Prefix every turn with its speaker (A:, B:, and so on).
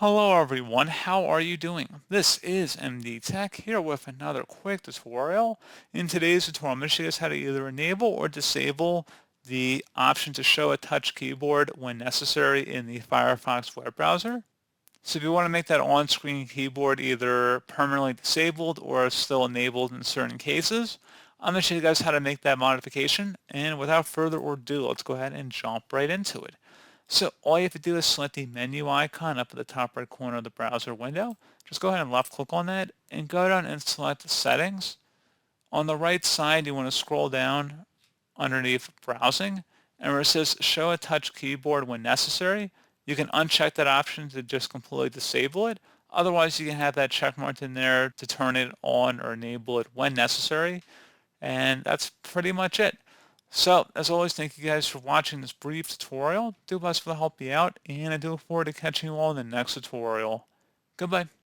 A: Hello everyone, how are you doing? This is MD Tech here with another quick tutorial. In today's tutorial, I'm going to show you guys how to either enable or disable the option to show a touch keyboard when necessary in the Firefox web browser. So if you want to make that on-screen keyboard either permanently disabled or still enabled in certain cases, I'm going to show you guys how to make that modification. And without further ado, let's go ahead and jump right into it. So all you have to do is select the menu icon up at the top right corner of the browser window. Just go ahead and left click on that and go down and select the settings. On the right side, you want to scroll down underneath browsing, and where it says show a touch keyboard when necessary, you can uncheck that option to just completely disable it. Otherwise, you can have that check marked in there to turn it on or enable it when necessary. And that's pretty much it. So, as always, thank you guys for watching this brief tutorial. Do bless for the help you out, and I do look forward to catching you all in the next tutorial. Goodbye.